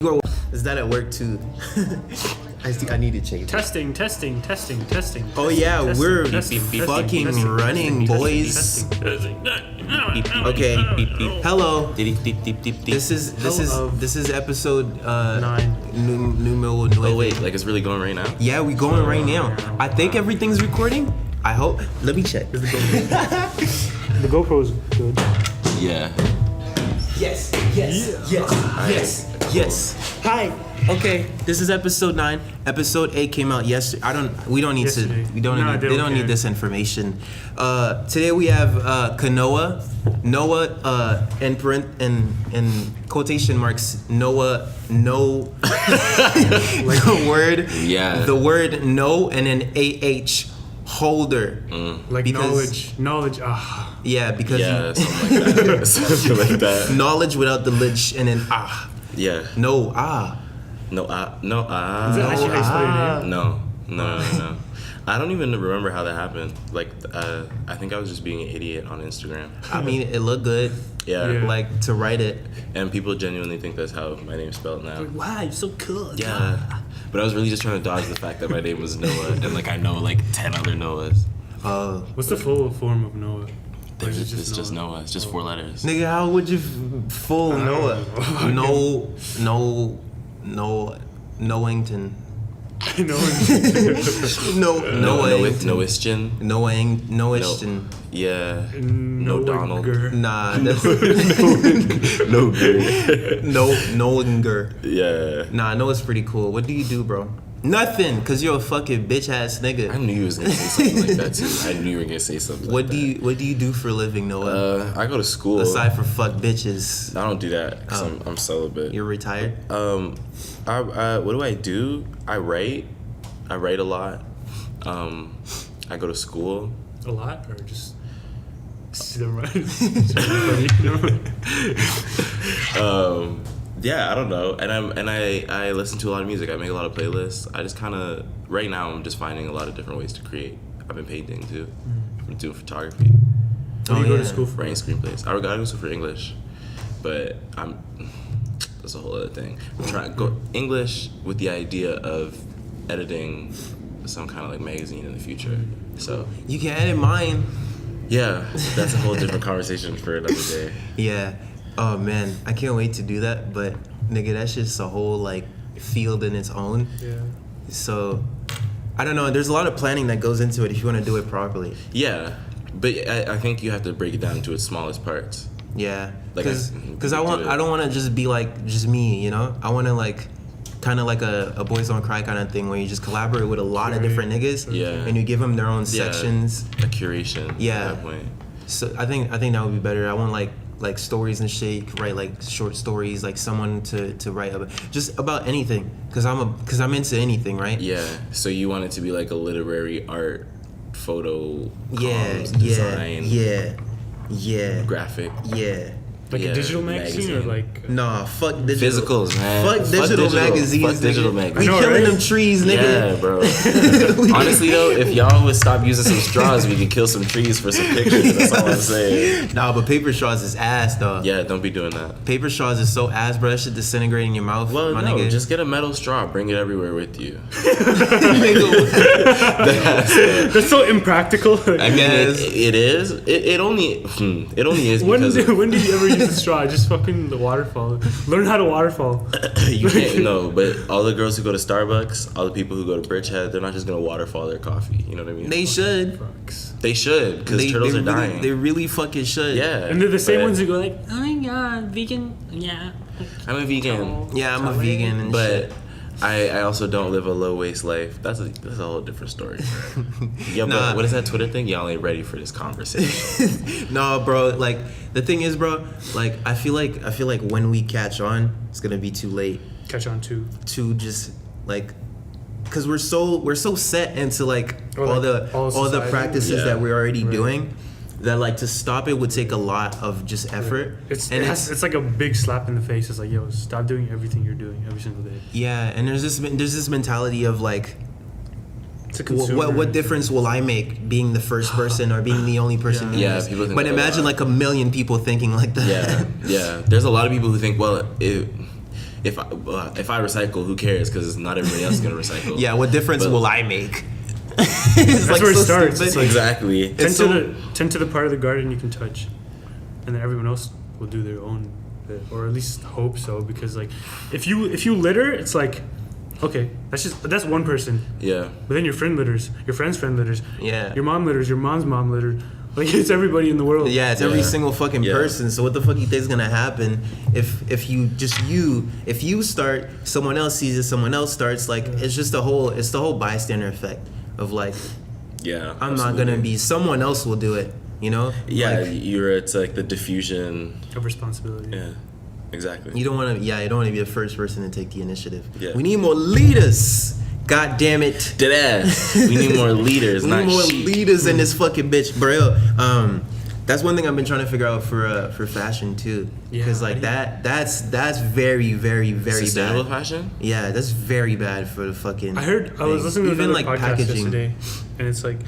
Igor, is that at work too? I need to change. Testing. Oh yeah, we're fucking running, boys. Testing. Okay. Hello. This is episode 9. Numero 9. Oh wait, like it's really going right now? Yeah, we going right now. I think everything's recording. I hope. Let me check. The GoPro's good. Yeah. Yes. Hi. Okay, this is episode 9. Episode 8 came out yesterday. We don't need Yesterday. to. We don't. No, need, they they don't don't need care. this information. Today we have Kanoa. Noah. In quotation marks. Noah. No. Like the word. Yeah. The word no and an AH holder. Like Because- knowledge. Yeah, because Yeah, something like that. Something like that. knowledge without the lich and then Yeah. no No, Is that no. actually how you spell your name? No. I don't even remember how that happened. Like, I think I was just being an idiot on Instagram. I mean, it looked good. Yeah. Yeah. Like to write it. And people genuinely think that's how my name's spelled now. Wow, you're so cool. Yeah. But I was really just trying to dodge the fact that my name was Noah, and like I know like 10 other Noahs. What's the full form of Noah? Or is it It's just Noah. It's just 4 letters. Nigga, how would you fool Noah? Knowington. Noishton. Noishton. Yeah. No Donald. Nah, that's No good. Nowinger. Yeah. Nah, Noah's pretty cool. What do you do, bro? Nothing, cause you're a fucking bitch ass nigga. I knew you was gonna say something like that too. I knew you were gonna say something. What do you do for a living, Noah? I go to school. Aside from fuck bitches, I don't do that because I'm celibate. you're retired. What do I do? I write. I write a lot. I go to school. A lot or just. Never mind. Yeah, I don't know. And I listen to a lot of music. I make a lot of playlists. I just kind of right now I'm just finding a lot of different ways to create. I've been painting too. I'm doing photography. What do you go to school for? Writing screenplays. I gotta go for English, but that's a whole other thing. I'm trying to go English with the idea of editing some kind of like magazine in the future. So You can edit mine. yeah, that's a whole different conversation for another day. Yeah. Oh man, I can't wait to do that. But nigga, that's just a whole like field in its own. Yeah. So I don't know. There's a lot of planning that goes into it if you want to do it properly. Yeah, but I think you have to break it down to its smallest parts. Yeah. Like, Because I don't want to just be like just me. You know. I want to like kind of like a Boys Don't Cry kind of thing where you just collaborate with a lot of different niggas. Yeah. And you give them their own sections. A curation. Yeah. At that point. So I think that would be better. I want like stories and shit. You could write like short stories, like someone to write about just about anything. Cause I'm into anything, right? Yeah. So you want it to be like a literary art, photo, comms, yeah, graphic. yeah. Like Yeah, a digital magazine or like. Nah, fuck digital. Physicals, man. Fuck digital magazines. Fuck digital nigga. magazines. We I know, killing right? them trees, Yeah, nigga. bro. Honestly though, if y'all would stop using some straws, we could kill some trees for some pictures. That's all I'm saying. Nah, but paper straws is ass, though. Yeah, don't be doing that. Paper straws is so ass, bro. That shit disintegrate in your mouth. Well, my no, nigga. just get a metal straw. Bring it everywhere with you. That's so impractical. I mean, Yes. it is. It only is When because did you ever use a straw? Just fucking the waterfall. Learn how to waterfall. you can't know. But all the girls who go to Starbucks, all the people who go to Bridgehead, they're not just gonna waterfall their coffee. You know what I mean? They should. Fucks. They should because turtles are dying. They really fucking should. Yeah, And they're the same but ones who go like, oh my god, vegan. Yeah. I'm a vegan, Yeah, I'm a vegan and but shit. I also don't live a low waste life. That's a whole different story. Yeah, Nah. but what is that Twitter thing? Y'all ain't ready for this conversation. No, bro. Like the thing is, bro. Like I feel like when we catch on, it's gonna be too late Catch on too. to just like, cause we're so set into like Or, all like, all the society. practices Yeah. that we're already Right. doing. That like to stop it would take a lot of just effort. It's and like a big slap in the face. It's like, yo, stop doing everything you're doing every single day. yeah, and there's this mentality of like, It's a consumer. what difference will I make being the first person or being the only person doing Yeah, this? people think But that a imagine lot. like a million people thinking like that. Yeah. There's a lot of people who think, well, if I recycle, who cares? Because not everybody else is gonna recycle. Yeah, what difference But- will I make? That's where it starts. It's like, Exactly. tend to the part of the garden you can touch, and then everyone else will do their own bit, or at least hope so. Because like, if you litter, it's like, okay, that's one person. Yeah. But then your friend litters, your friend's friend litters, Yeah. your mom litters, your mom's mom litters. Like it's everybody in the world. Yeah, it's every Yeah. single fucking Yeah. person. So what the fuck you think is gonna happen if you start, someone else sees it, someone else starts, like it's the whole bystander effect of like, Yeah. I'm not gonna be, someone else will do it, you know? Yeah, Like, it's like the diffusion. Of responsibility. Yeah. Exactly. you don't wanna be the first person to take the initiative. Yeah. We need more leaders. God damn it. Dead ass. We need more leaders, We not need more sheep. leaders in this fucking bitch, bro. That's one thing I've been trying to figure out for fashion too, because Yeah, like that's very very very Sustainable bad. fashion? Yeah, that's very bad for the fucking. I was thing. listening to even another like podcast packaging. yesterday, and it's like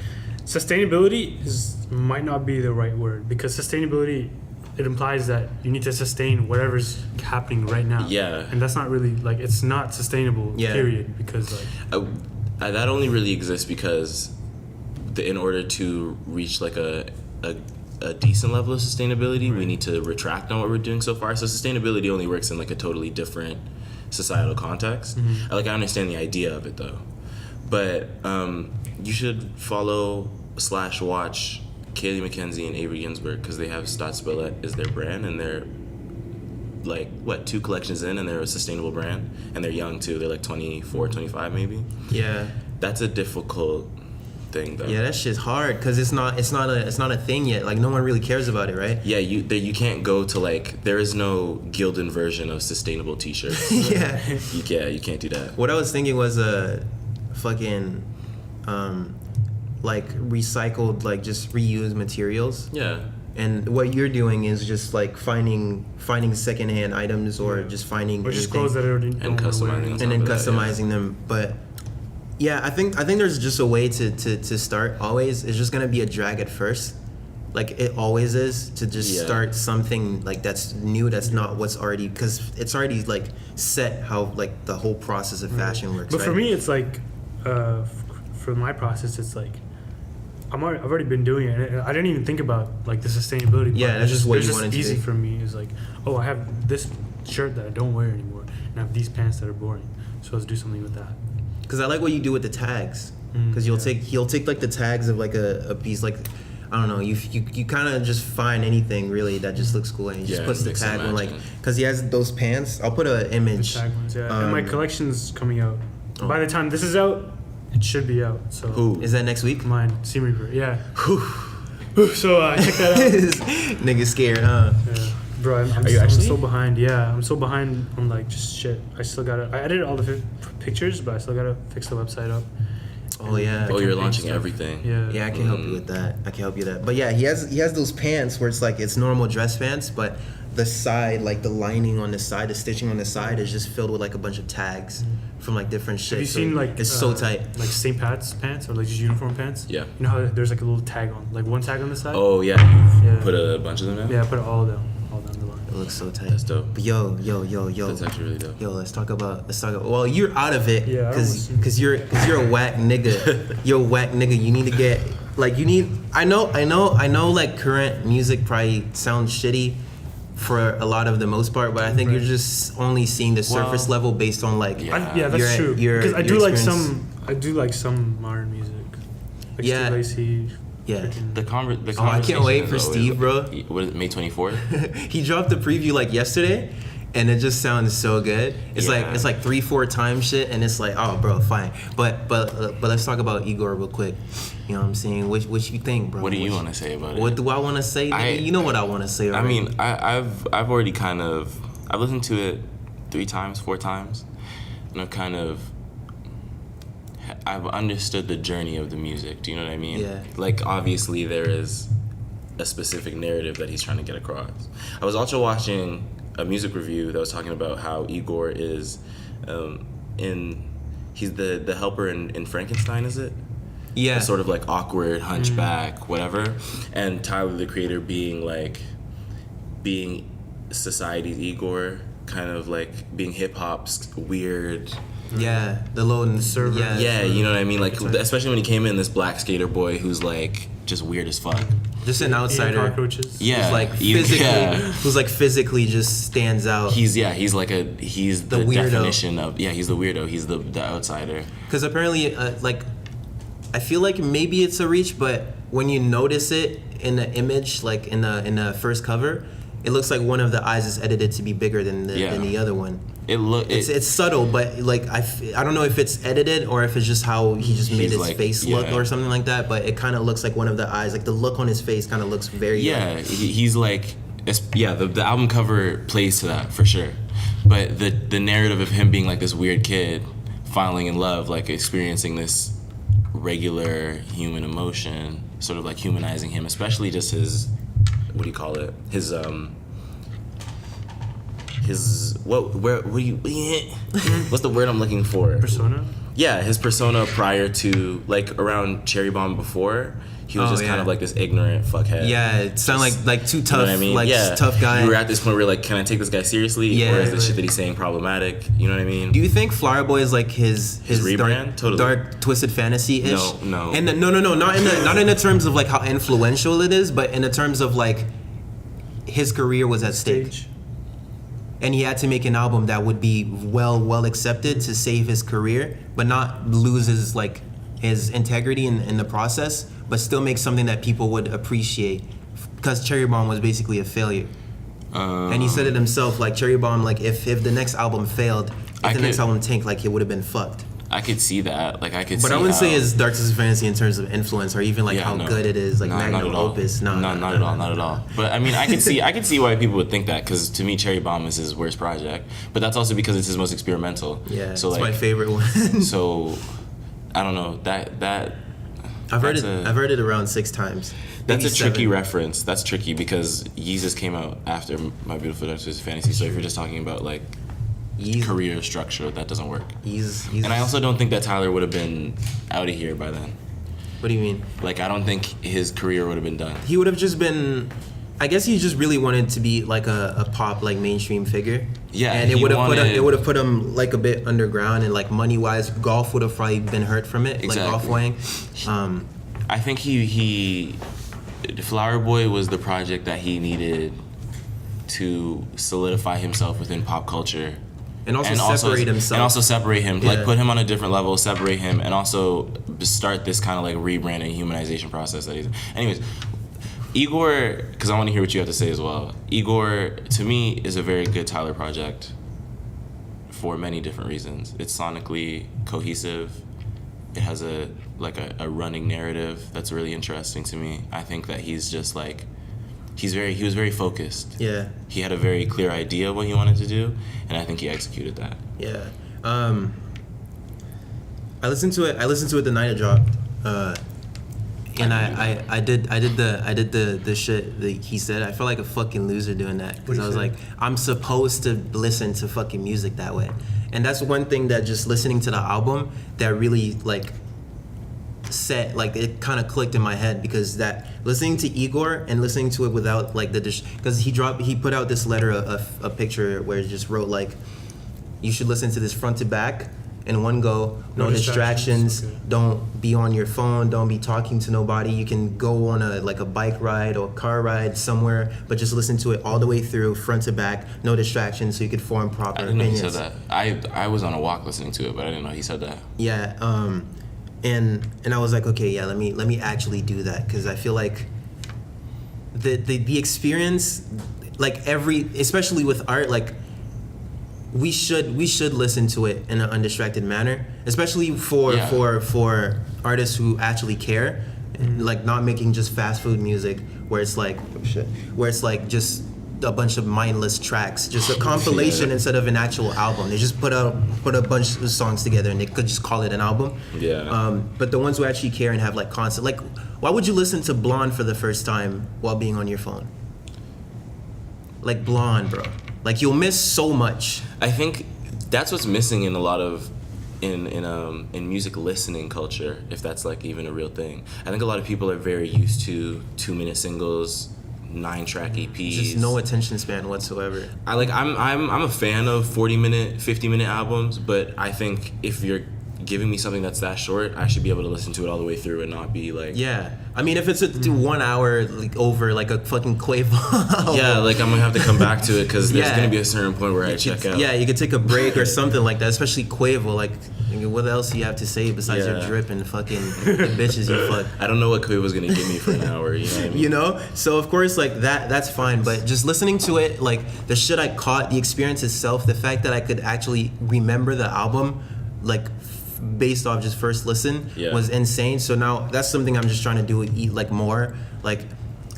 sustainability might not be the right word, because sustainability, it implies that you need to sustain whatever's happening right now. Yeah. And that's not really like, it's not sustainable. Yeah. Period. Because like That only really exists because in order to reach like a decent level of sustainability, we need to retract on what we're doing so far. So sustainability only works in like a totally different societal context. I understand the idea of it though, but you should follow / watch Kaylee McKenzie and Avery Ginsberg, because they have Stadsballett as their brand, and they're like 2 collections in, and they're a sustainable brand, and they're young too. They're like 24, 25 maybe. Yeah, That's a difficult thing though. yeah, that shit's hard because it's not a thing yet. Like no one really cares about it, right? Yeah, you can't go to like, there is no Gildan version of sustainable t-shirts. Yeah. You can't do that. What I was thinking was fucking like recycled, like just reused materials. Yeah. And what you're doing is just like finding secondhand items, or just finding or just anything, clothes that I already And don't wanna wear. customizing. and then top of that, customizing them. But yeah, I think there's just a way to start. Always, it's just gonna be a drag at first, like it always is, to just Yeah. start something like that's new, that's not what's already, because it's already like set how like the whole process of fashion works. But right? for me, it's like, for my process, it's like, I've already been doing it. And I didn't even think about like the sustainability part. Yeah, that's just what you wanted to easy do. for me. It's like, oh, I have this shirt that I don't wear anymore, and I have these pants that are boring. So let's do something with that. Because I like what you do with the tags. Because he'll take like the tags of like a piece, like I don't know, you kind of just find anything really that just looks cool, and he just Yeah, puts the mix and tag on, like, match, yeah. because he has those pants. I'll put an The image. tag ones, yeah. And my collection's coming out. Oh. By the time this is out, it should be out. So Who? Is that next week? Mine, Sea Reaper. Yeah. So check that out. Nigga scared, huh? Yeah. Bro, I'm actually? so behind. Yeah, I'm so behind on like just shit. I edited all the pictures, but I still gotta fix the website up. Oh yeah. Oh, you're campaign launching stuff. everything. Yeah. Yeah, I can help you with that. But yeah, he has those pants where it's like it's normal dress pants, but the side, like the lining on the side, the stitching on the side is just filled with like a bunch of tags from like different shit. Have you So seen like it's so tight. like St. Pat's pants or like just uniform pants? Yeah. You know how there's like a little tag on, like one tag on the side. Oh yeah. Yeah. Put a bunch of them down. Yeah, put it all down the line. It looks so tight. That's dope. But yo. That's actually really dope. Yo, let's talk about. Well, you're out of it, Yeah, I cause was- you're a whack nigga. You're a whack nigga. You need to get like I know like current music probably sounds shitty for a lot of the most part, but I think you're just only seeing the surface Well, level based on like Yeah. That's true. Because I your experience. I do like some modern music. Like Yeah. Steve Lacy. Yeah. freaking- The Oh, I can't wait for Steve, bro. What is it, May 24th? He dropped the preview like yesterday, and it just sounds so good. It's Yeah. like 3-4 times shit, and it's like, oh, bro, fine. But let's talk about Igor real quick. You know what I'm saying? What you think, bro? What do you want to say about it? What do I want to say? Nigga? You know what I want to say. I Already. mean, I've already I've listened to it 3 times, 4 times, and I've understood the journey of the music. Do you know what I mean? Yeah. Like, obviously, there is a specific narrative that he's trying to get across. I was also watching a music review that was talking about how Igor is he's the helper in Frankenstein, is it? yeah, The sort of like awkward hunchback, whatever, and Tyler the Creator being society's Igor, kind of like being hip hop's weird. Yeah, the little server. Yeah, Yeah, you know what I mean? Like, It's like- especially when he came in, this black skater boy who's like just weird as fuck. just an Eating outsider. cockroaches. Yeah, Who's like you- physically, yeah. who's like physically just stands out. He's the weirdo. definition of he's the weirdo. He's the outsider. Because apparently, like, I feel like maybe it's a reach, but when you notice it in the image, like in the first cover, it looks like one of the eyes is edited to be bigger than the other one. It's Subtle, but like I don't know if it's edited or if it's just how he just made He's his like- face look yeah. or something like that. But it kind of looks like one of the eyes, like the look on his face, kind of looks very he's like the album cover plays to that for sure, but the narrative of him being like this weird kid falling in love, like experiencing this regular human emotion, sort of like humanizing him, especially just his, what do you call it, his what's the word I'm looking for? Persona. Yeah, his persona prior to, like, around Cherry Bomb before, he was Oh, just kind yeah. of like this ignorant fuckhead. Yeah, it sounded like too tough, You know what I mean? like Yeah. tough guy. You were at this point where like, can I take this guy seriously? Yeah, or is the right. shit that he's saying problematic? You know what I mean? Do you think Flower Boy is like his rebrand? dark, Totally. dark twisted fantasy ish? No. And no, not in the terms of like how influential it is, but in the terms of like his career was at stake, Stage. and he had to make an album that would be well accepted to save his career, but not lose his like his integrity in the process, but still make something that people would appreciate. Because Cherry Bomb was basically a failure. And he said it himself, like Cherry Bomb, like if the next album failed, if the next album tanked, like it would have been fucked. I could see that. Like I could. But see I wouldn't say how- it's Dark Twisted Fantasy in terms of influence or even like Yeah, how no. good it is, like No, not magnum at all. opus. Not at all. But I mean, I can see why people would think that, because to me, Cherry Bomb is his worst project. But that's also because it's his most experimental. Yeah, So it's like, my favorite one. so I don't know that. I've heard it. that's a- I've heard it around 6 times. That's Maybe a tricky 7. reference. That's tricky because Yeezus came out after My Beautiful Dark Twisted Fantasy. So if you're just talking about like Yeezus. career structure, that doesn't work. He's And I also don't think that Tyler would have been out of here by then. What do you mean? Like, I don't think his career would have been done. He would have just been. I guess he just really wanted to be like a pop, like mainstream figure. Yeah, and it he would have wanted- it would have put him like a bit underground, and like money wise, golf would have probably been hurt from it. Exactly. Like golf wang. I think he Flower Boy was the project that he needed to solidify himself within pop culture. And also separate himself. And also separate him. Yeah. Like, put him on a different level, separate him, and also start this kind of like rebranding, humanization process that he's. Anyways, Igor, because I want to hear what you have to say as well. Igor, to me, is a very good Tyler project for many different reasons. It's sonically cohesive. It has a running narrative that's really interesting to me. I think that he's just like, he was very focused. Yeah. He had a very clear idea of what he wanted to do, and I think he executed that. Yeah. I listened to it the night it dropped. And I did the shit that he said. I felt like a fucking loser doing that, because What'd I he was say? like, I'm supposed to listen to fucking music that way. And that's one thing that just listening to the album that really like set, like it kind of clicked in my head, because that listening to Igor and listening to it without like because he put out this letter, a picture where it just wrote like, you should listen to this front to back in one go, no distractions, Okay. don't be on your phone, don't be talking to nobody. You can go on a bike ride or car ride somewhere, but just listen to it all the way through, front to back, no distractions, so you could form proper I didn't know he opinions. said that. I was on a walk listening to it, but I didn't know he said that. Yeah, and I was like, okay, yeah, let me actually do that, because I feel like the experience, like especially with art, like we should listen to it in an undistracted manner, especially for artists who actually care, like not making just fast food music where it's like where it's like just a bunch of mindless tracks, just a compilation Yeah. instead of an actual album. They just put a bunch of songs together and they could just call it an album. Yeah. But the ones who actually care and have like concept, like why would you listen to Blonde for the first time while being on your phone? Like Blonde, bro. Like you'll miss so much. I think that's what's missing in a lot of in music listening culture, if that's like even a real thing. I think a lot of people are very used to 2-minute singles, 9-track EPs. Just no attention span whatsoever. I'm a fan of 40-minute, 50-minute albums, but I think if you're giving me something that's that short, I should be able to listen to it all the way through and not be like... Yeah. I mean, if it's a 1 hour like, over like a fucking Quavo album, yeah, like I'm gonna have to come back to it because there's Yeah. gonna be a certain point where I check out. Yeah, you could take a break or something like that, especially Quavo. Like, what else do you have to say besides your drip and fucking the bitches you fuck? I don't know what Quavo's gonna give me for an hour, you know what I mean? You know? So, of course, like, that's fine. But just listening to it, like, the shit I caught, the experience itself, the fact that I could actually remember the album, like, based off just first listen was insane. So now that's something I'm just trying to do, eat like more, like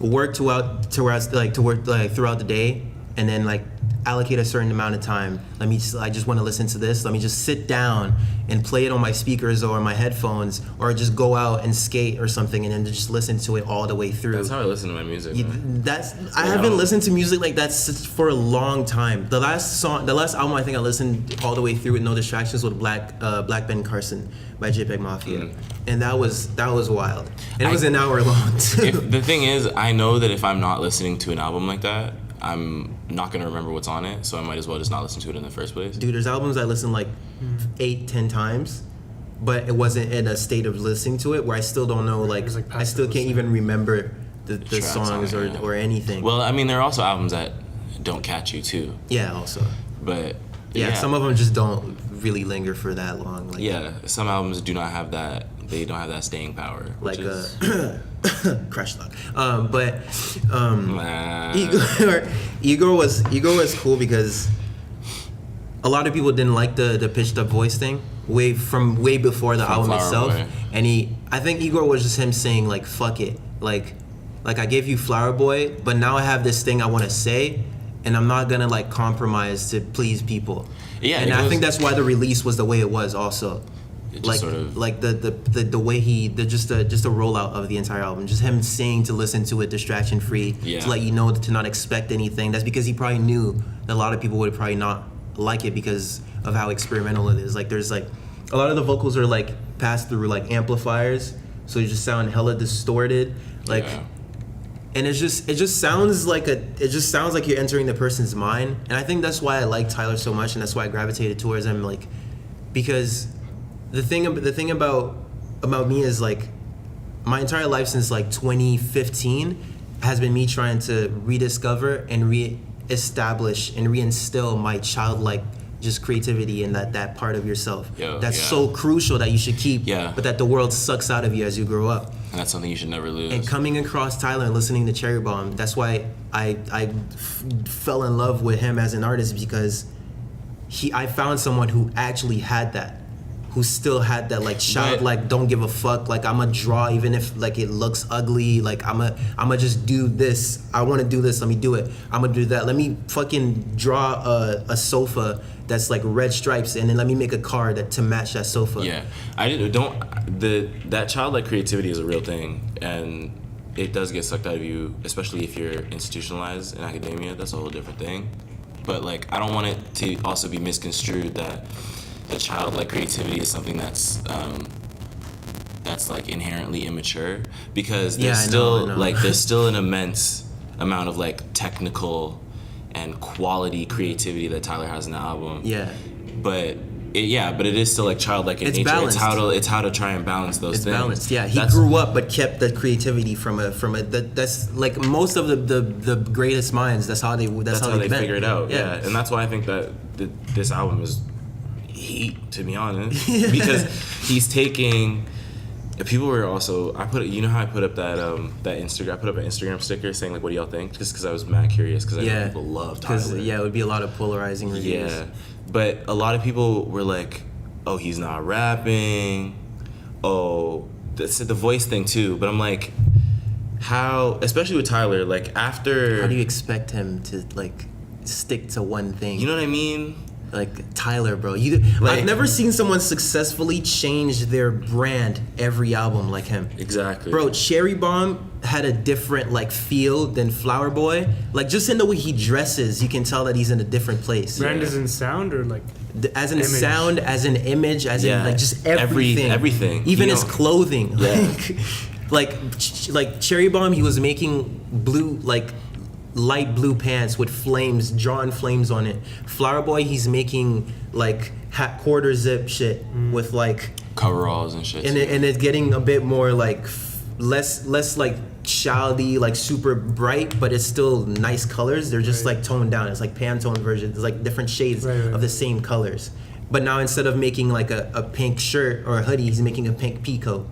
work throughout the day, and then like allocate a certain amount of time. I just want to listen to this. Let me just sit down and play it on my speakers or my headphones, or just go out and skate or something, and then just listen to it all the way through. That's how I listen to my music. I haven't listened to music like that for a long time. The last album I think I listened all the way through with no distractions was Black Ben Carson by JPEG Mafia, and that was wild. And it was an hour long too. The thing is, I know that if I'm not listening to an album like that, I'm not gonna remember what's on it, so I might as well just not listen to it in the first place. Dude, there's albums I listened like 8-10 times, but it wasn't in a state of listening to it where I still don't know, like I still can't even remember the songs or anything. Well, I mean, there are also albums that don't catch you too. Yeah, also. But yeah, some of them just don't really linger for that long. Like, yeah, some albums do not have that. They don't have that staying power. Like is... Crash Lock. Igor was cool because a lot of people didn't like the pitched up voice thing way before the album itself. Boy. And I think Igor was just him saying like fuck it, like I gave you Flower Boy, but now I have this thing I want to say, and I'm not gonna like compromise to please people. Yeah, and I think that's why the release was the way it was also. Like sort of, like the way just a rollout of the entire album, just him saying to listen to it distraction free, to let you know to not expect anything. That's because he probably knew that a lot of people would probably not like it because of how experimental it is. Like there's like a lot of the vocals are like passed through like amplifiers, so you just sound hella distorted, like. Yeah. And it just sounds like you're entering the person's mind, and I think that's why I like Tyler so much, and that's why I gravitated towards him, like, because the thing about me is like my entire life since like 2015 has been me trying to rediscover and reestablish and reinstill my childlike just creativity and that part of yourself that's so crucial that you should keep, but that the world sucks out of you as you grow up. And that's something you should never lose. And coming across Tyler and listening to Cherry Bomb, that's why I fell in love with him as an artist, because I found someone who actually had that, who still had that like childlike, don't give a fuck, like I'ma draw even if like it looks ugly, like I'ma just do this. I want to do this, let me do it. I'ma do that. Let me fucking draw a sofa that's like red stripes, and then let me make a car to match that sofa. Yeah, that childlike creativity is a real thing, and it does get sucked out of you, especially if you're institutionalized in academia. That's a whole different thing. But like, I don't want it to also be misconstrued that the childlike creativity is something that's like inherently immature, because there's there's still an immense amount of like technical and quality creativity that Tyler has in the album. Yeah. But it is still like childlike in nature. Balanced. It's how to try and balance those things. It's balanced. Yeah, he grew up but kept the creativity that's like most of the greatest minds. That's how they figure it out. Yeah. And that's why I think that this album is heat, to be honest, because he's taking. People were also, how I put up that Instagram, I put up an Instagram sticker saying like, what do y'all think? Just because I was mad curious, because I know people love Tyler. Because it would be a lot of polarizing reviews. Yeah, but a lot of people were like, oh, he's not rapping. Oh, that's the voice thing too. But I'm like, how, especially with Tyler, like after. How do you expect him to like stick to one thing? You know what I mean? Like Tyler, bro. I've never seen someone successfully change their brand every album like him. Exactly. Bro, Cherry Bomb had a different like feel than Flower Boy. Like just in the way he dresses, you can tell that he's in a different place. Brand as in sound or like as in image. Sound, as in image, as in like just everything. Everything. Even his clothing. Yeah. Like, like Cherry Bomb, he was making blue, like light blue pants with flames, drawn flames on it. Flower Boy, he's making like quarter zip shit with like coveralls and shit. and it's getting a bit more like less like childy, like super bright, but it's still nice colors. They're just like toned down. It's like Pantone version. It's like different shades of the same colors. But now instead of making like a pink shirt or a hoodie, he's making a pink peacoat.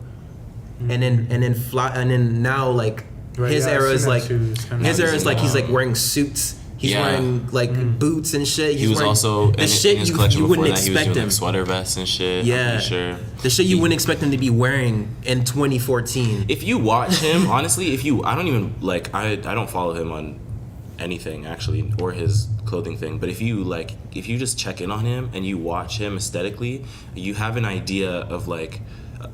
And then now like his era is like he's like wearing suits. He's wearing like boots and shit. He was also the shit in his collection you wouldn't before that, he was expect doing him. like sweater vests and shit. Yeah, I'm pretty sure. The shit you wouldn't expect him to be wearing in 2014. If you watch him, honestly, I don't even like I don't follow him on anything actually or his clothing thing. But if you just check in on him and you watch him aesthetically, you have an idea of like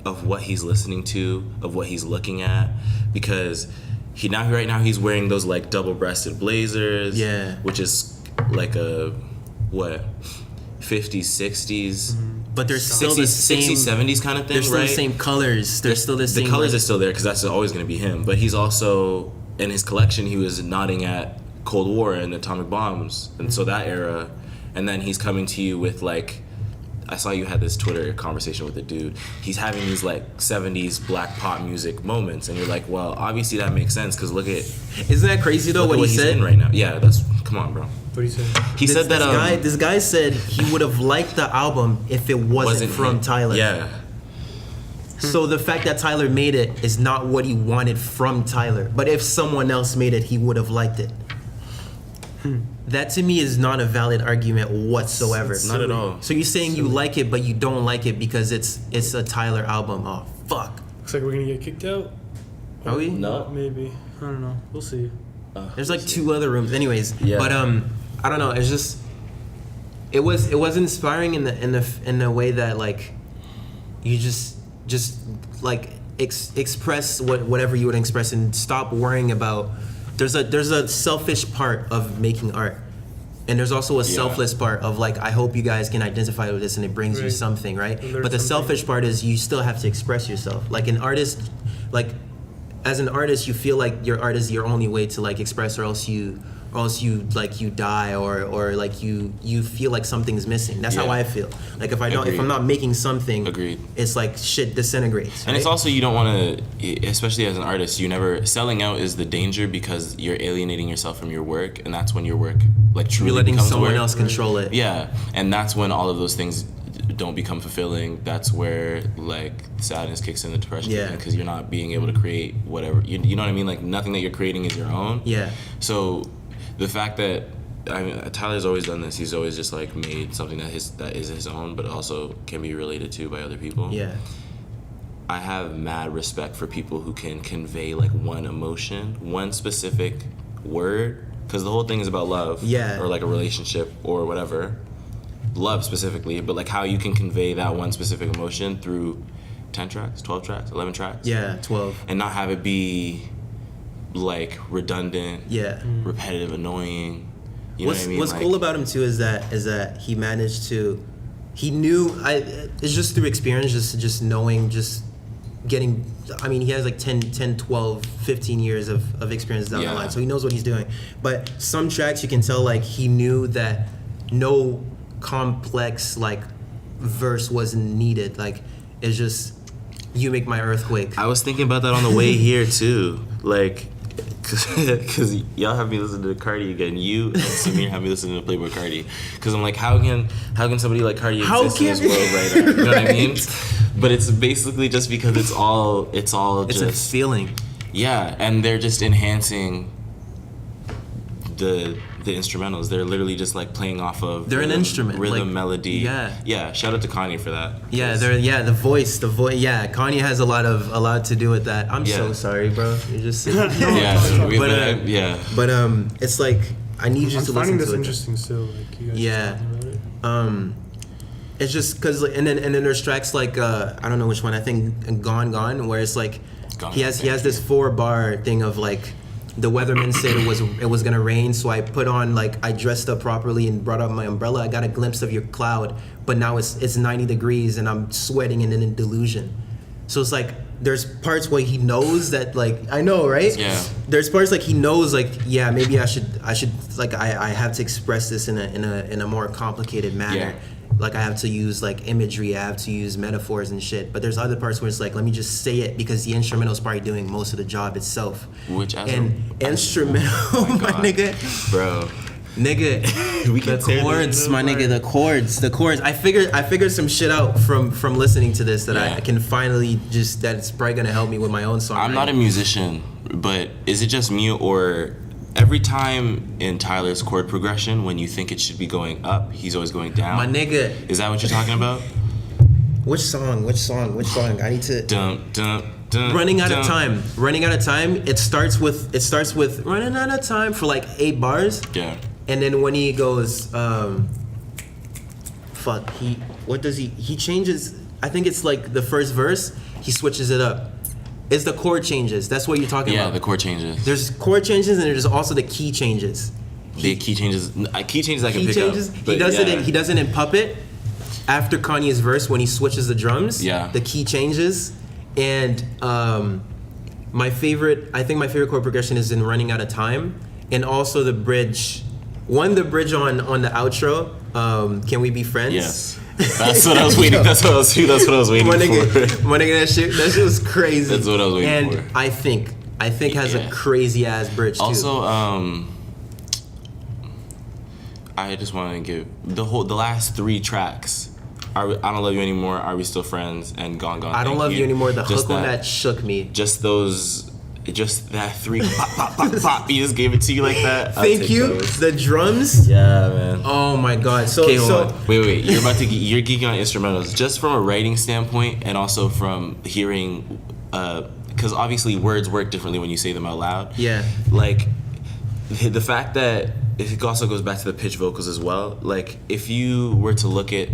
of what he's listening to, of what he's looking at, because right now he's wearing those like double-breasted blazers, which is like a 50s, 60s, but they're still the same 60s, 70s kind of thing, they're still right? the same colors. They're still the same. The colors are still there because that's always going to be him. But he's also in his collection. He was nodding at Cold War and atomic bombs, and so that era. And then he's coming to you with like, I saw you had this Twitter conversation with a dude. He's having these like 70s black pop music moments, and you're like, well, obviously that makes sense because look at. Isn't that crazy though? What he he's said in right now. Yeah, come on, bro. What do you say? He said that this guy said he would have liked the album if it wasn't from him. Tyler. Yeah. So the fact that Tyler made it is not what he wanted from Tyler. But if someone else made it, he would have liked it. That to me is not a valid argument whatsoever. Not at all. So you're saying you like it, but you don't like it because it's a Tyler album. Oh, fuck. Looks like we're gonna get kicked out. Are we? No. Maybe. I don't know. We'll see. There's like 2 other rooms. Anyways, Yeah. but I don't know. It's just it was inspiring in the way that like you just like express whatever you would express and stop worrying about. There's a selfish part of making art, and there's also a selfless part of like I hope you guys can identify with this and it brings you something, right? But the selfish part is you still have to express yourself. Like an artist, like as an artist, you feel like your art is your only way to like express, or else you like you die, or like you feel like something's missing. That's how I feel. Like if I'm not making something, it's like shit disintegrates. And right? it's also you don't want to, especially as an artist, selling out is the danger because you're alienating yourself from your work, and that's when your work like truly you're letting becomes someone work. else control it. Yeah, and that's when all of those things don't become fulfilling. That's where like sadness kicks in, the depression, because you're not being able to create whatever you know what I mean. Like nothing that you're creating is your own. Yeah. So the fact that Tyler's always done this. He's always just like made something that is his own, but also can be related to by other people. Yeah. I have mad respect for people who can convey like one emotion, one specific word, because the whole thing is about love, or like a relationship or whatever. Love specifically, but like how you can convey that one specific emotion through 10 tracks, 12 tracks, 11 tracks. Yeah, 12. And not have it be like redundant, repetitive, annoying. You know what I mean? What's cool about him too is that he managed to, he knew, it's just through experience, just knowing, just getting, I mean, he has like 10, 12, 15 years of experience down the line, so he knows what he's doing. But some tracks you can tell like he knew that no complex like verse was needed. Like it's just, you make my earthquake. I was thinking about that on the way here too, like, cause y'all have me listen to Cardi again. You and Samir have me listening to Playboy Cardi. Cause I'm like, how can somebody like Cardi exist in this world right now? You know what I mean? But it's basically just because it's all it's just a feeling. Yeah, and they're just enhancing the instrumentals. They're literally just like playing off of an instrument, rhythm, like, melody. Yeah. Shout out to Kanye for that. Yeah, the voice. Yeah, Kanye has a lot to do with that. I'm so sorry, bro. You're just sitting. But it's like I need you to listen to it. I'm finding this interesting still. Like you guys talking about it. It's just because and then there's tracks like I don't know which one. I think Gone, where it's like he has this 4-bar thing of like. The weatherman said it was gonna rain, so I put on like I dressed up properly and brought up my umbrella. I got a glimpse of your cloud, but now it's 90 degrees and I'm sweating and in a delusion. So it's like there's parts where he knows that like I know, right? Yeah. There's parts like he knows like yeah, maybe I should like I have to express this in a more complicated manner. Yeah. Like I have to use like imagery, I have to use metaphors and shit. But there's other parts where it's like let me just say it because the instrumental is probably doing most of the job itself. Which as and instrumental, oh my my God. nigga. Bro. Nigga, We the can tear this chords, shit my apart. nigga, the chords. I figured some shit out from listening to this that Yeah. I can finally just that it's probably gonna help me with my own song. I'm not a musician, but is it just me or every time in Tyler's chord progression when you think it should be going up, he's always going down? My nigga, Is that what you're talking about? which song? I need to. Dum dum dum. Running out of dum. time. It starts with running out of time for like 8 bars, Yeah. and then when he goes, he changes. I think it's like the first verse. He switches it up. It's the chord changes. That's what you're talking Yeah, about. the chord changes. There's chord changes and there's also the key changes. The key changes. Key changes I can He pick changes. up. He but does yeah. it. He does it in Puppet. After Kanye's verse, when he switches the drums, Yeah. the key changes. And my favorite chord progression is in Running Out of Time, and also the bridge. The bridge on the outro. Can we be friends? Yes. That's what I was waiting. That's what I was waiting My for. nigga, that shit was crazy. That's what I was waiting and for. And I think has a Yeah. crazy ass bridge too. Also, I just want to give the last 3 tracks. I Don't Love You Anymore, Are We Still Friends, and Gone Gone. I Don't Thank Love You Anymore. The Just hook on that shook me. Just that 3 pop pop pop pop. He just gave it to you like that. I'll Thank take you. those. The drums. Yeah, man. Oh my god. So Okay, hold so on. Wait. You're geeking on instrumentals, just from a writing standpoint, and also from hearing, because obviously words work differently when you say them out loud. yeah. Like the fact that it also goes back to the pitch vocals as well. Like if you were to look at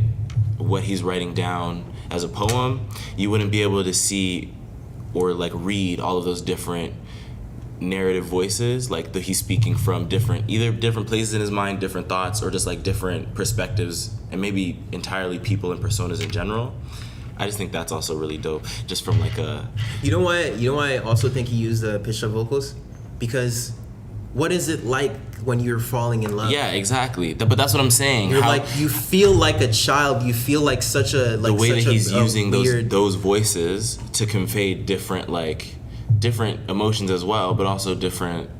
what he's writing down as a poem, you wouldn't be able to see or like read all of those different narrative voices, like he's speaking from either different places in his mind, different thoughts, or just like different perspectives, and maybe entirely people and personas in general. I just think that's also really dope, just from like a. You know why I also think he used the pitched up vocals? Because what is it like when you're falling in love? Yeah, exactly. But that's what I'm saying. You're How- like you feel like a child. You feel like such a like the way such that he's a using weird, those voices to convey different emotions as well, but also different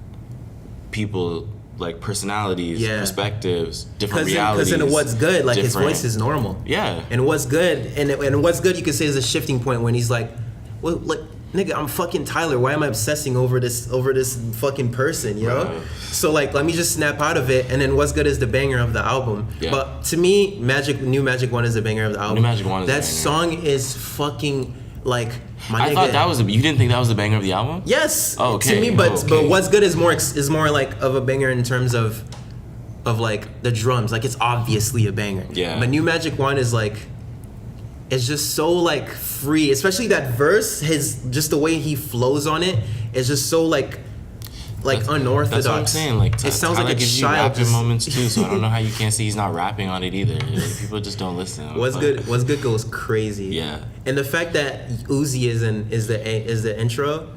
people, like personalities, Yeah. perspectives, different because realities. in What's Good, like his different- voice is normal. Yeah. And What's Good, and What's Good, you could say is a shifting point when he's like, well, like nigga, I'm fucking Tyler. Why am I obsessing over this fucking person? You know. Right. So like, let me just snap out of it. And then What's Good is the banger of the album. Yeah. But to me, New Magic One is the banger of the album. New Magic One is that the banger. song is fucking like my I nigga. thought that was you didn't think that was the banger of the album? Yes. Oh, okay. To me, but Oh, okay. but What's Good is more like of a banger in terms of like the drums. Like it's obviously a banger. Yeah. But New Magic One is like, it's just so like free, especially that verse. Just the way he flows on it is just so like unorthodox. That's what I'm saying. Like it sounds Tyler like a gives you child. rapping just- moments too, so I don't know how you can't see he's not rapping on it either. People just don't listen. What's But- Good? What's Good goes crazy. Yeah. And the fact that Uzi is the intro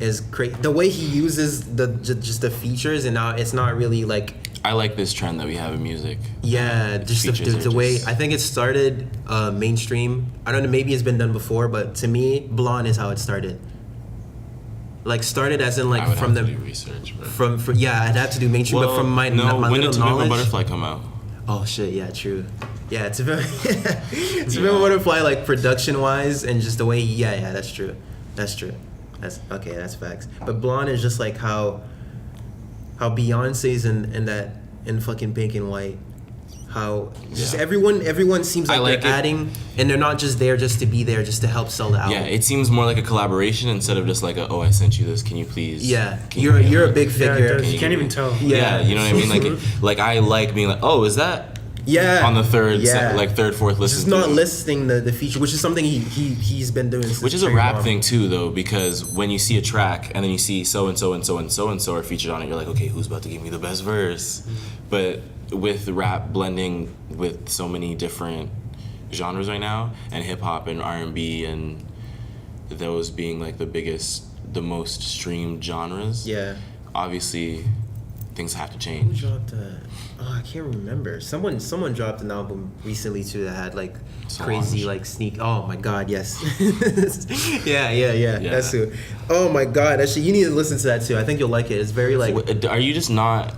is crazy. The way he uses just the features, and now it's not really like. I like this trend that we have in music. Yeah, just features the are way just- I think it started mainstream. I don't know, maybe it's been done before, but to me, Blonde is how it started. Like started as in like I would from have the to do research, but from yeah, I'd have to do mainstream, but from my no, my when little did To Pimp a knowledge. Butterfly come out? Oh shit, yeah, true. Yeah, To Pimp Yeah. a Butterfly, like production wise and just the way. Yeah, that's true. That's okay. That's facts. But Blonde is just like how Beyonce's in fucking Pink and White. How just Yeah. everyone seems like, I like they're it. adding, and they're not just there just to be there, just to help sell the album. Yeah, it seems more like a collaboration instead of just like a, oh, I sent you this, can you please? Yeah, can you you're a like- big Yeah, it figure. does. You can't even tell. Yeah, you know what I mean? Like I like being like, oh, is that Yeah. on the third, Yeah. fourth listen? Just not through? listing the feature, which is something he's been doing. Since Which is a Cherry rap Bomb. thing too, though, because when you see a track and then you see so and so and so and so and so are featured on it, you're like, okay, who's about to give me the best verse? But with rap blending with so many different genres right now, and hip hop and R&B and those being like the most streamed genres. Yeah. Obviously, things have to Who change. dropped I can't remember. Someone dropped an album recently too that had like crazy Solange? like sneak. Oh my god, yes. yeah. That's who. Oh my god, that shit. You need to listen to that too. I think you'll like it. It's very like. Are you just not?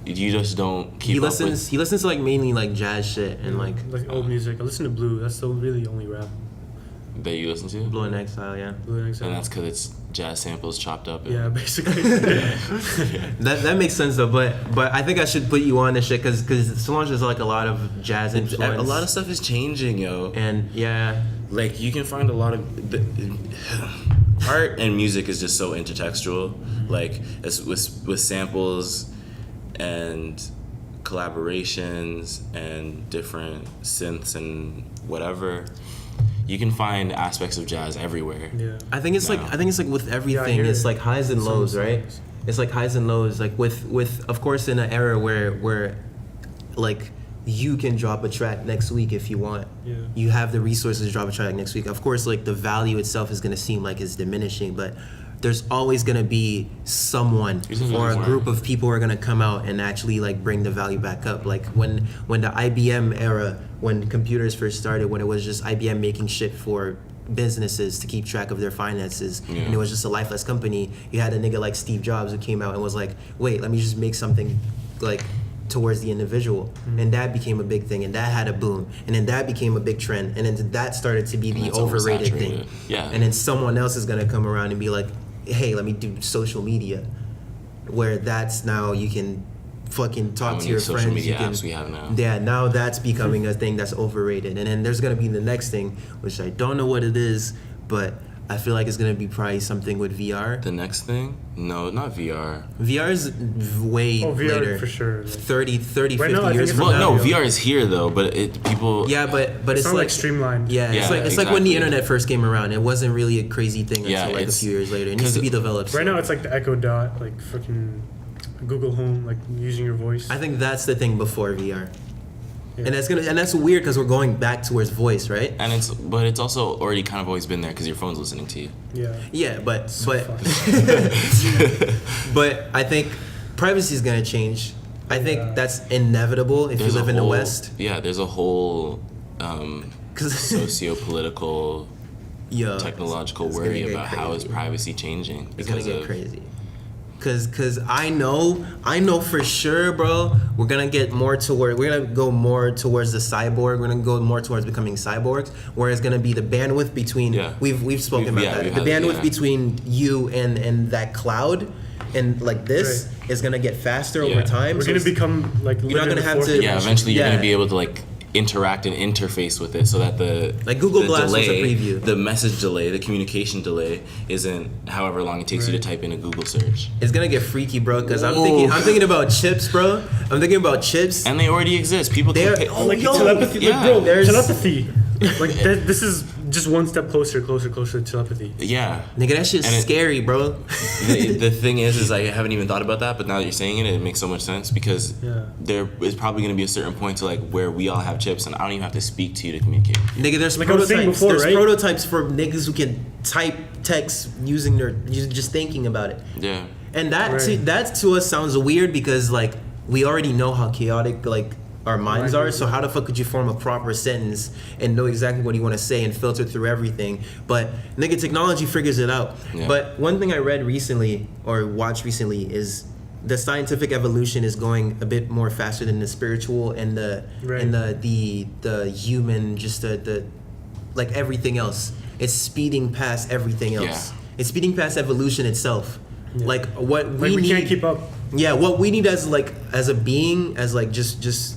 You just don't keep He up listens. He listens to like mainly like jazz shit and like old music. I listen to Blue. That's the really only rap. with that you listen to? Blue in Exile. Yeah. Blue and Exile. And that's because it's jazz samples chopped up. Yeah, basically. That makes sense though, but I think I should put you on this shit because Solange is like a lot of jazz influence. A lot of stuff is changing, yo. And yeah, Like you can find a lot of art and music is just so intertextual. Like as with samples and collaborations and different synths and whatever, you can find aspects of jazz everywhere. Yeah. I think it's No. like with everything, hear it's it. like highs and lows, right? It's like highs and lows. Like with of course in an era where like you can drop a track next week if you want. Yeah. You have the resources to drop a track next week. Of course, like the value itself is gonna seem like it's diminishing, but there's always gonna be someone or a group of people who are gonna come out and actually like bring the value back up. Like when the IBM era, when computers first started, when it was just IBM making shit for businesses to keep track of their finances, and it was just a lifeless company. You had a nigga like Steve Jobs who came out and was like, wait, let me just make something like towards the individual, and that became a big thing, and that had a boom, and then that became a big trend, and then that started to be the it's overrated thing. oversaturated. Yeah. And then someone else is gonna come around and be like, hey, let me do social media, where that's now you can fucking talk to your social friends. media You can, apps we have now. yeah, now that's becoming a thing that's overrated, and then there's gonna be the next thing, which I don't know what it is, but I feel like it's gonna be probably something with VR. The next thing? No, not VR. VR is way VR later. for sure. 30, Right 50 now, I think years it's from Well, now. no, VR is here though, but people. Yeah, but It's it's not like like streamlined. yeah, Yeah, it's like when the exactly. internet first came around. It wasn't really a crazy thing Yeah, until like a it's- few years later. It needs 'cause to be developed. Right now, it's like the Echo Dot, like freaking Google Home, like using your voice. I think that's the thing before VR, Yeah. and that's weird because we're going back towards voice, right? And it's also already kind of always been there because your phone's listening to you. Yeah. Yeah, but fucking- but I think privacy is gonna change. I think that's inevitable if There's you a live in the whole- West. Yeah, there's a whole Because socio-political, technological it's gonna worry get about how is crazy. privacy changing It's gonna because get of crazy. Cause I know for sure, bro. We're gonna go more towards the cyborg. We're gonna go more towards becoming cyborgs, where it's gonna be the bandwidth between. Yeah. We've spoken about that. we've The had it, bandwidth yeah. between you and that cloud, and like this is gonna get faster over Yeah. time. We're so gonna it's- become like You're not live in gonna the have fourth to- dimension. Yeah, eventually you're Yeah. gonna be able to like interact and interface with it so that the Like Google the Glass was a delay, preview. the message delay, the communication delay isn't however long it takes you to type in a Google search. It's gonna get freaky, bro. Cause I'm Whoa. thinking about chips, bro. I'm thinking about chips. And they already exist. People can They're- pay. oh, Like yo, telepathy, yeah. like bro, There's- telepathy. Like this is just one step closer to telepathy. Yeah. Nigga, that shit's And it- scary, bro. The thing is I haven't even thought about that, but now that you're saying it, it makes so much sense because Yeah. there is probably going to be a certain point to like where we all have chips, and I don't even have to speak to you to communicate. Nigga, there's Like I was saying prototypes. before, There's right? prototypes for niggas who can type text using just thinking about it. Yeah. And that Right. that to us sounds weird because like we already know how chaotic like our minds are. So how the fuck could you form a proper sentence and know exactly what you want to say and filter through everything? But nigga, technology figures it out. Yeah. But one thing I read recently or watched recently is the scientific evolution is going a bit more faster than the spiritual and the human, just the like everything else. It's speeding past everything else. Yeah. It's speeding past evolution itself. Yeah. Like what we Like we need, can't keep up. yeah, what we need as a being, as like just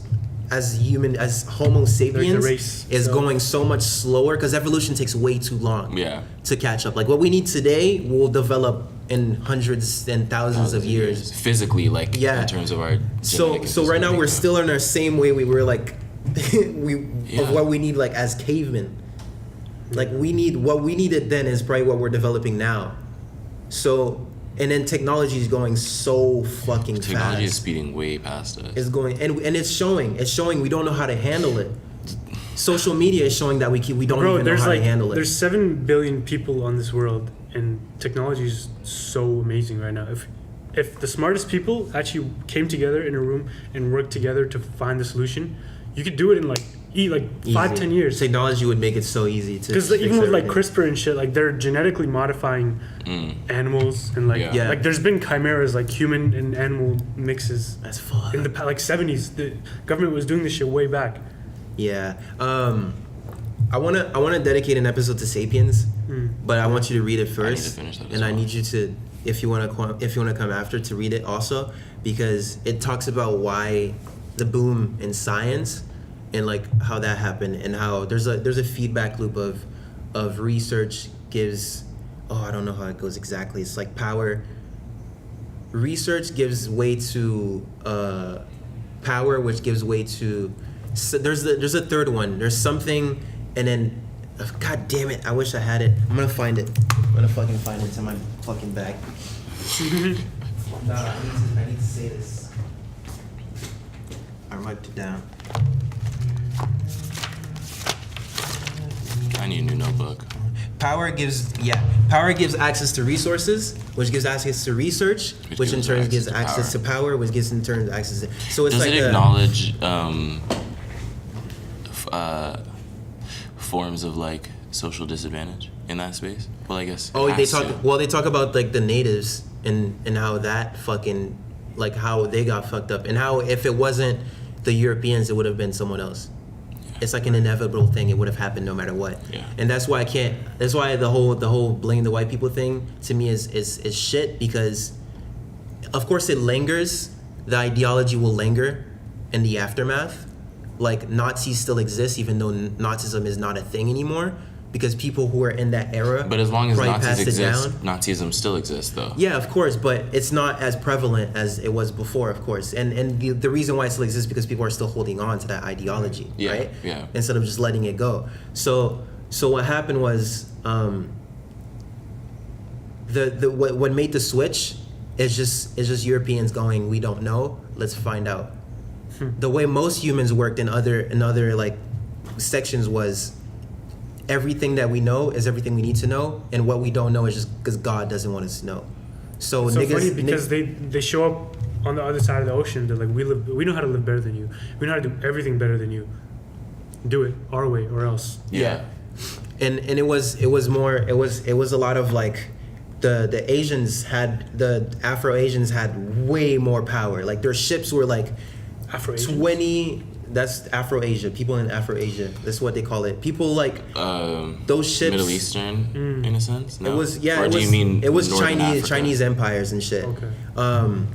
as human, as Homo sapiens, race, is so- going so much slower because evolution takes way too long Yeah. to catch up. Like what we need today will develop in hundreds and thousands of years. Physically, like Yeah. in terms of our. So genetic so right now and we're physical still in our same way we were like Yeah. of what we need like as cavemen. Like what we needed then is probably what we're developing now. So and then technology is going so fucking technology is fast. speeding way past us. It's going and it's showing we don't know how to handle it. social media is showing that we don't Bro, even know how to handle it. There's 7 billion people on this world, and technology is so amazing right now. If the smartest people actually came together in a room and worked together to find the solution, you could do it in like 5-10 years. Technology would make it so easy to. Because even with like CRISPR and shit, like they're genetically modifying animals and like like there's been chimeras like human and animal mixes. That's fun. In the like 70s, the government was doing this shit way back. Yeah. I wanna dedicate an episode to Sapiens, but I want you to read it first. I need to finish that as and I well. need you to, if you wanna come after, to read it also, because it talks about why the boom in science and like how that happened, and how there's a feedback loop of research gives, I don't know how it goes exactly. It's like power. Research gives way to power, which gives way to. So there's a third one. There's something, and then, God damn it! I wish I had it. I'm gonna find it. I'm gonna fucking find it. It's in my fucking bag. Nah, I need to say this. I marked it down. I need a new notebook. Power gives access to resources, which gives access to research, which in turn gives access to power, which gives in turn access to. So it's Does like it acknowledge forms of like social disadvantage in that space? Well, I guess. They talk about like the natives and how that fucking, like how they got fucked up, and how if it wasn't the Europeans, it would have been someone else. It's like an inevitable thing. It would have happened no matter what. Yeah. And that's why that's why the whole blame the white people thing to me is shit, because of course it lingers. The ideology will linger in the aftermath. Like Nazis still exist, even though Nazism is not a thing anymore, because people who are in that era. But as long as probably Nazis passed it exist, down. Nazism still exists, though. Yeah, of course, but it's not as prevalent as it was before, of course. And the reason why it still exists is because people are still holding on to that ideology, right? Yeah. Instead of just letting it go. So what happened was, what made the switch is just Europeans going, we don't know, let's find out. The way most humans worked in other like sections was, everything that we know is everything we need to know, and what we don't know is just because God doesn't want us to know. So It's so niggas, funny because they show up on the other side of the ocean. They're like, we know how to live better than you. We know how to do everything better than you. Do it our way or else. Yeah. And it was a lot of like the Afro-Asians had way more power. Like their ships were like Afro-Asians? 20. That's Afro-Asia. People in Afro-Asia. That's what they call it. People like those ships. Middle Eastern, in a sense. No? It was Or do you mean it was Northern Africa? Chinese empires and shit. Okay.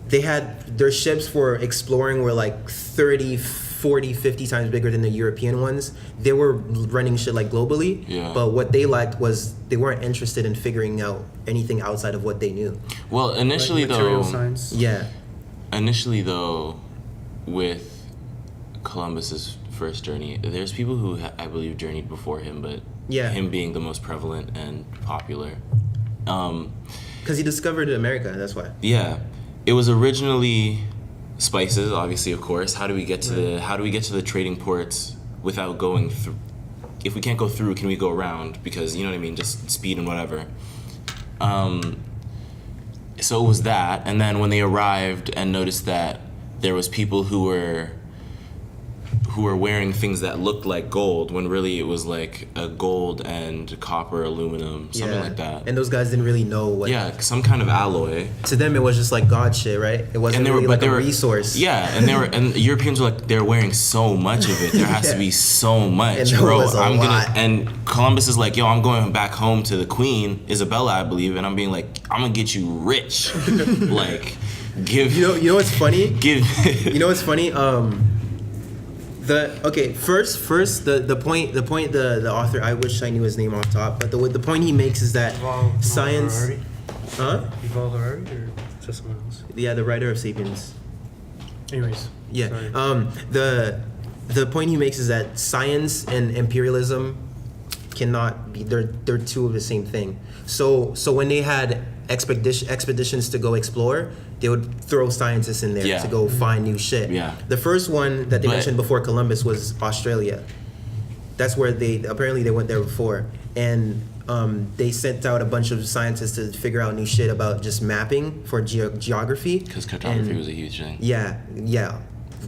They had their ships for exploring were like 30, 40, 50 times bigger than the European ones. They were running shit like globally. Yeah. But what they lacked was they weren't interested in figuring out anything outside of what they knew. Well, initially Like material though. science. Yeah. Initially though, with Columbus's first journey, there's people who I believe journeyed before him, but him being the most prevalent and popular. Because he discovered America. That's why. Yeah, it was originally spices, obviously, of course. How do we get to the trading ports without going through? If we can't go through, can we go around? Because you know what I mean, just speed and whatever. So it was that, and then when they arrived and noticed that there was people who were wearing things that looked like gold when really it was like a gold and copper, aluminum, something like that. And those guys didn't really know what. Yeah, some kind of alloy. To them, it was just like God shit, right? It wasn't really like a resource. Yeah, and Europeans were like, they're wearing so much of it. There has to be so much, And there bro. was a lot. And Columbus is like, yo, I'm going back home to the Queen Isabella, I believe, and I'm being like, I'm gonna get you rich, like, give. You know what's funny? Give. You know what's funny? First the point the author, I wish I knew his name off top, but the point he makes is that science. Yuval Harari, or is that someone else? Yeah, the writer of *Sapiens*. Anyways. Yeah. Sorry. The point he makes is that science and imperialism cannot be. They're two of the same thing. So when they had expeditions to go explore, they would throw scientists in there to go find new shit. Yeah. The first one that they mentioned before Columbus was Australia. That's where they went there before, and they sent out a bunch of scientists to figure out new shit about just mapping for geography. Because cartography was a huge thing. Yeah.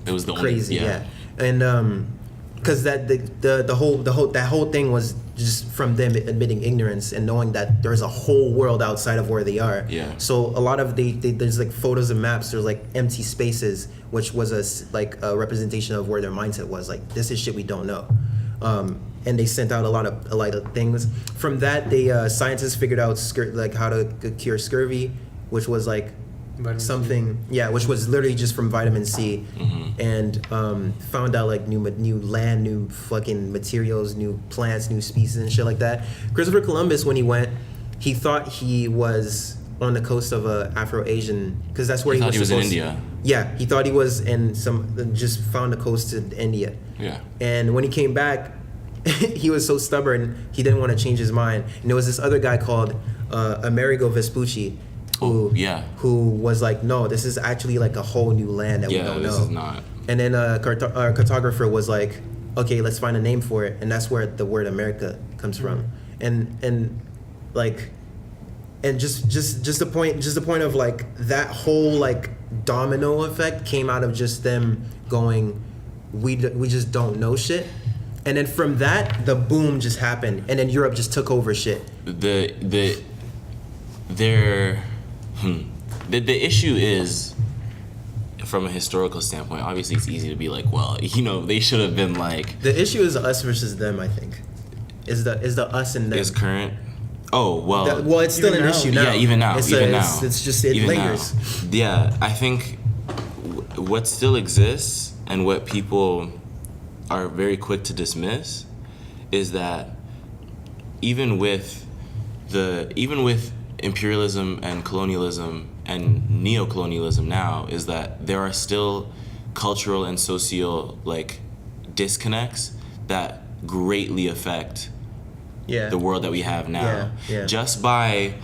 It was the crazy. only, Yeah. And because that the whole thing was just from them admitting ignorance and knowing that there's a whole world outside of where they are. Yeah. So a lot of there's like photos and maps. There's like empty spaces, which was a representation of where their mindset was. Like, this is shit we don't know. And they sent out a lot of things. From that, scientists figured out how to cure scurvy, which was like which was literally just from vitamin C, and found out like new land, new fucking materials, new plants, new species and shit like that. Christopher Columbus, when he went, he thought he was on the coast of Afro-Asian, because that's where he was in India. Yeah, he thought he was in just found the coast in India. Yeah. And when he came back, he was so stubborn, he didn't want to change his mind. And there was this other guy called Amerigo Vespucci, who was like, no, this is actually like a whole new land that we don't know. This is not. And then a cartographer was like, okay, let's find a name for it, and that's where the word America comes from. And just the point of like that whole like domino effect came out of just them going, we just don't know shit. And then from that, the boom just happened, and then Europe just took over shit. The issue is, from a historical standpoint, obviously it's easy to be like, well, they should have been like. The issue is us versus them, I think. Is the us and them. Is current. Oh, well. It's still an issue now. Yeah, even now. It's just it lingers. Now. Yeah, I think what still exists and what people are very quick to dismiss is that even with imperialism and colonialism and neo-colonialism now, is that there are still cultural and social like disconnects that greatly affect the world that we have now. Yeah. Just by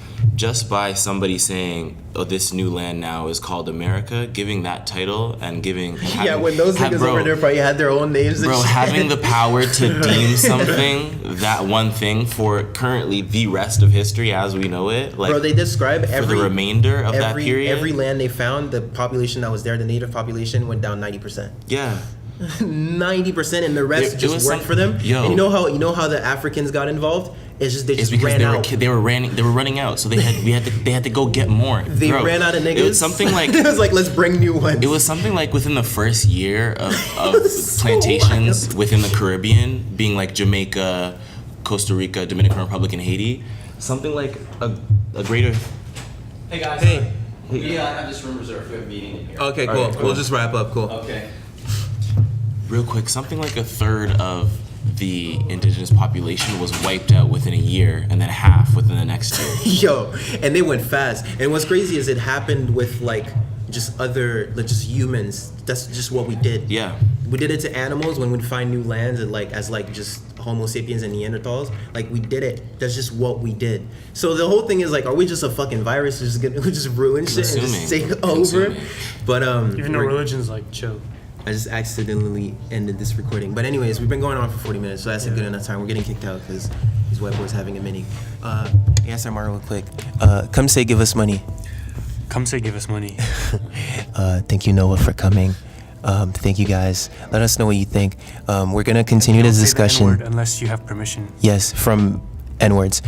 somebody saying, oh, this new land now is called America, giving that title and when those niggas over there probably had their own names. Bro, having the power to deem something that one thing for currently the rest of history as we know it. Like, bro, they describe for the remainder of that period. Every land they found, the population that was there, the native population, went down 90%. Yeah. 90%, and the rest just worked for them. Yo. And you know how the Africans got involved? It's because ran out. They were running out, so they had to go get more. They ran out of niggas. It was something like it was like, let's bring new ones. It was something like within the first year of plantations within the Caribbean, being like Jamaica, Costa Rica, Dominican Republic, and Haiti. Something like a greater. Hey guys. Hey. We have this room reserved. We have a meeting in here. Okay, cool. Right, cool. We'll just wrap up. Cool. Okay. Real quick, something like a third of the indigenous population was wiped out within a year, and then half within the next year. Yo, and they went fast. And what's crazy is it happened with like just humans. That's just what we did. Yeah. We did it to animals when we'd find new lands and as just Homo sapiens and Neanderthals. Like, we did it. That's just what we did. So the whole thing is like, are we just a fucking virus who just ruin shit and just take over? But even though religion's like chill. I just accidentally ended this recording. But anyways, we've been going on for 40 minutes, so that's a good enough time. We're getting kicked out because these white boys having a mini. ASMR real quick. Come say give us money. Come say give us money. Thank you, Noah, for coming. Thank you, guys. Let us know what you think. We're going to continue this discussion. Don't say the N-word unless you have permission. Yes, from N-words.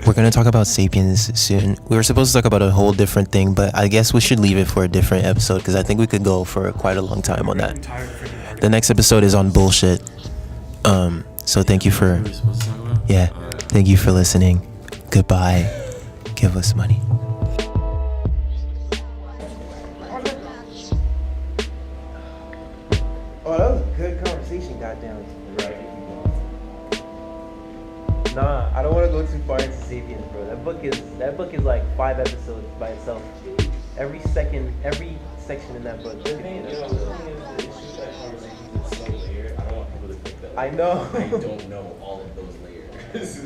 We're going to talk about Sapiens soon. We were supposed to talk about a whole different thing, but I guess we should leave it for a different episode because I think we could go for quite a long time on that. The next episode is on bullshit. So thank you for... Yeah, thank you for listening. Goodbye. Give us money. Oh, that was a good conversation, goddamn. Nah, I don't want to go too far into Sapiens, bro. That book is like 5 episodes by itself. Every section in that book. I know. I don't know all of those layers.